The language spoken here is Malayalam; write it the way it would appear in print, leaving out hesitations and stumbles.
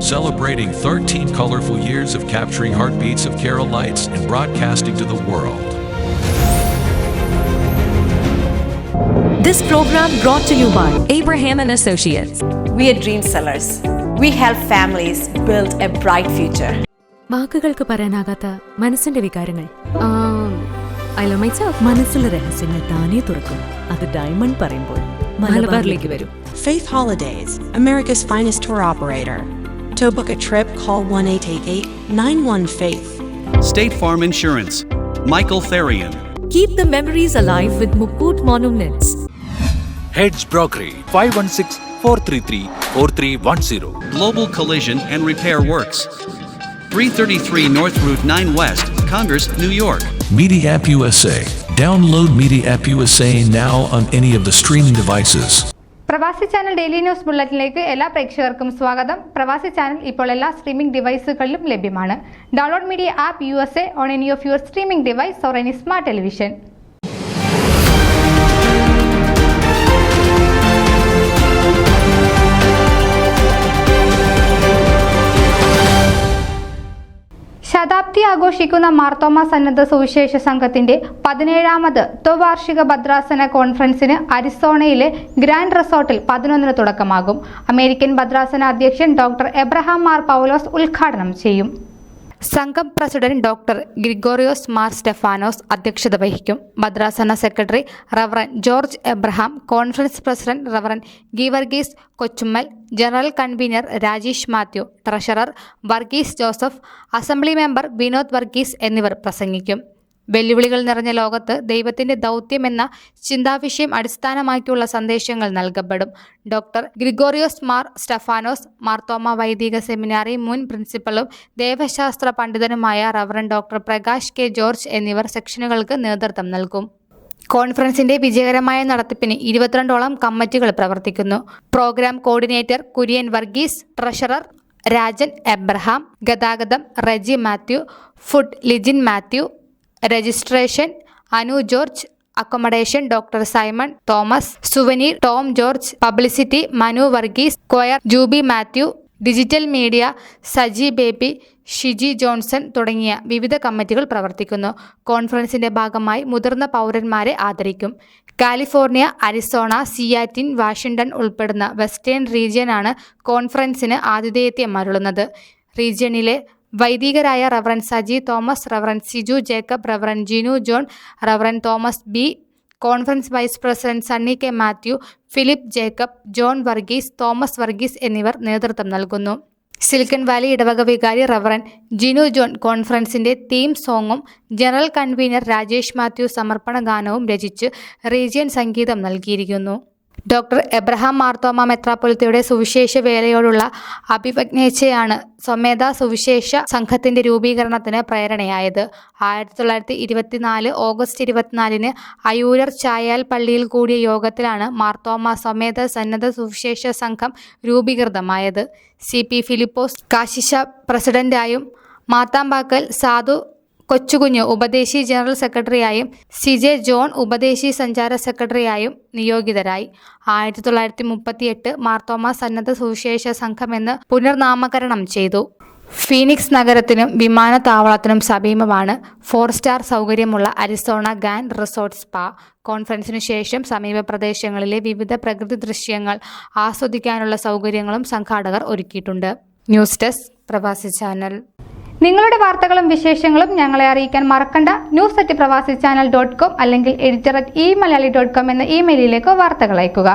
celebrating 13 colorful years of capturing heartbeats of Keralites and broadcasting to the world. This program brought to you by Abraham and Associates. We are dream sellers. We help families build a bright future. വാക്കുകൾക്ക് പറയാനാകാത്ത മനസ്സിന്റെ വികാരങ്ങൾ. I love myself. മനസ്സിലെ രഹസ്യങ്ങൾ താനേ തുറക്കും. അത് ഡയമണ്ട് പറയുമ്പോൾ മലബാറിലേക്ക് വരും. Faith Holidays, America's finest tour operator. To book a trip, call 1-888-91-FAITH. State Farm Insurance, Michael Therian. Keep the memories alive with Mukut Monuments. Heads Brokery 516-433-4310. Global Collision and Repair Works, 333 North Route 9 West, Congress, New York. Media App USA. Download Media App USA now on any of the streaming devices. പ്രവാസി ചാനൽ ഡെയിലി ന്യൂസ് ബുള്ളറ്റിനിലേക്ക് എല്ലാ പ്രേക്ഷകർക്കും സ്വാഗതം. പ്രവാസി ചാനൽ ഇപ്പോൾ എല്ലാ സ്ട്രീമിംഗ് ഡിവൈസുകളിലും ലഭ്യമാണ്. Download media app USA on any of your streaming device or any smart television. ശതാബ്ദി ആഘോഷിക്കുന്ന മാർത്തോമ സന്നദ്ധ സുവിശേഷ സംഘത്തിന്റെ 17ാമത് ത്വവാർഷിക ഭദ്രാസന കോൺഫറൻസിന് അരിസോണയിലെ ഗ്രാൻഡ് റിസോർട്ടിൽ 11-ന് തുടക്കമാകും. അമേരിക്കൻ ഭദ്രാസന അധ്യക്ഷൻ ഡോക്ടർ എബ്രഹാം മാർ പൗലോസ് ഉദ്ഘാടനം ചെയ്യും. സംഘം പ്രസിഡന്റ് ഡോക്ടർ ഗ്രിഗോറിയോസ് മാർ സ്റ്റെഫാനോസ് അധ്യക്ഷത വഹിക്കും. ഭദ്രാസന secretary reverend George Abraham, conference president reverend Geevarghese Kochummal, general convener Rajesh Mathew, treasurer Varghese Joseph, assembly member Vinod Varghese എന്നിവർ പ്രസംഗിക്കും. വെല്ലുവിളികൾ നിറഞ്ഞ ലോകത്ത് ദൈവത്തിന്റെ ദൗത്യം എന്ന ചിന്താവിഷയം അടിസ്ഥാനമാക്കിയുള്ള സന്ദേശങ്ങൾ നൽകപ്പെടും. ഡോക്ടർ ഗ്രിഗോറിയോസ് മാർ സ്റ്റെഫാനോസ് മാർത്തോമ വൈദിക സെമിനാറി മുൻ പ്രിൻസിപ്പലും ദേവശാസ്ത്ര പണ്ഡിതനുമായ reverend doctor Prakash K George എന്നിവർ സെക്ഷനുകൾക്ക് നേതൃത്വം നൽകും. കോൺഫറൻസിന്റെ വിജയകരമായ നടത്തിപ്പിന് 22ഓളം കമ്മിറ്റികൾ പ്രവർത്തിക്കുന്നു. Programme coordinator Kurian Varghese, treasurer Rajan Abraham, ഗതാഗതം Reji Mathew, food Lijin Mathew, registration Anu George, accommodation doctor Simon Thomas, souvenir Tom George, publicity Manu Varghese, choir Jubi Mathew, digital media Saji Baby, Shiji Johnson തുടങ്ങിയ വിവിധ കമ്മിറ്റികൾ പ്രവർത്തിക്കുന്നു. കോൺഫറൻസിന്റെ ഭാഗമായി മുതിർന്ന പൗരന്മാരെ ആദരിക്കും. കാലിഫോർണിയ, അരിസോണ, സിയാറ്റിൻ, വാഷിംഗ്ടൺ ഉൾപ്പെടുന്ന വെസ്റ്റേൺ റീജിയനാണ് കോൺഫറൻസിന് ആതിഥേയത്വം അരുളുന്നത്. റീജിയണിലെ വൈദികരായ reverend Saji Thomas, reverend Siju Jacob, reverend Jinu John, reverend Thomas B, conference vice president Sunny K Mathew, Philip Jacob, John Varghese, Thomas Varghese എന്നിവർ നേതൃത്വം നൽകുന്നു. സിലിക്കൺ വാലി ഇടവക വികാരി റവറൻ ജിനു ജോൺ കോൺഫറൻസിന്റെ തീം സോങ്ങും ജനറൽ കൺവീനർ രാജേഷ് മാത്യു സമർപ്പണ ഗാനവും രചിച്ച് റീജിയൻ സംഗീതം നൽകിയിരിക്കുന്നു. ഡോക്ടർ എബ്രഹാം മാർത്തോമ മെത്രാപ്പൊലിത്തയുടെ സുവിശേഷ വേലയോടുള്ള അഭിവജ്ഞയാണ് സ്വമേധ സുവിശേഷ സംഘത്തിന്റെ രൂപീകരണത്തിന് പ്രേരണയായത്. 1924 ഓഗസ്റ്റ് 24-ന് അയൂരർ ചായാൽ പള്ളിയിൽ കൂടിയ യോഗത്തിലാണ് മാർത്തോമ സ്വമേധ സന്നദ്ധ സുവിശേഷ സംഘം രൂപീകൃതമായത്. CP ഫിലിപ്പോസ് കാശിശ പ്രസിഡന്റായും മാത്താമ്പാക്കൽ സാധു കൊച്ചുകുഞ്ഞ് ഉപദേശി ജനറൽ സെക്രട്ടറിയായും CJ ജോൺ ഉപദേശി സഞ്ചാര സെക്രട്ടറിയായും നിയോഗിതരായി. 1938 മാർത്തോമ സന്നദ്ധ സുവിശേഷ സംഘമെന്ന് പുനർനാമകരണം ചെയ്തു. ഫീനിക്സ് നഗരത്തിനും വിമാനത്താവളത്തിനും സമീപമാണ് 4-സ്റ്റാർ സൗകര്യമുള്ള അരിസോണ ഗ്രാൻഡ് റിസോർട്ട് സ്പാ. കോൺഫറൻസിനു ശേഷം സമീപ പ്രദേശങ്ങളിലെ വിവിധ പ്രകൃതി ദൃശ്യങ്ങൾ ആസ്വദിക്കാനുള്ള സൗകര്യങ്ങളും സംഘാടകർ ഒരുക്കിയിട്ടുണ്ട്. ന്യൂസ് ഡെസ്ക് പ്രവാസി ചാനൽ. നിങ്ങളുടെ വാർത്തകളും വിശേഷങ്ങളും ഞങ്ങളെ അറിയിക്കാൻ മറക്കണ്ട. news@pravasichannel.com അല്ലെങ്കിൽ editor@eMalayali.com എന്ന ഇമെയിലിലേക്ക് വാർത്തകൾ അയയ്ക്കുക.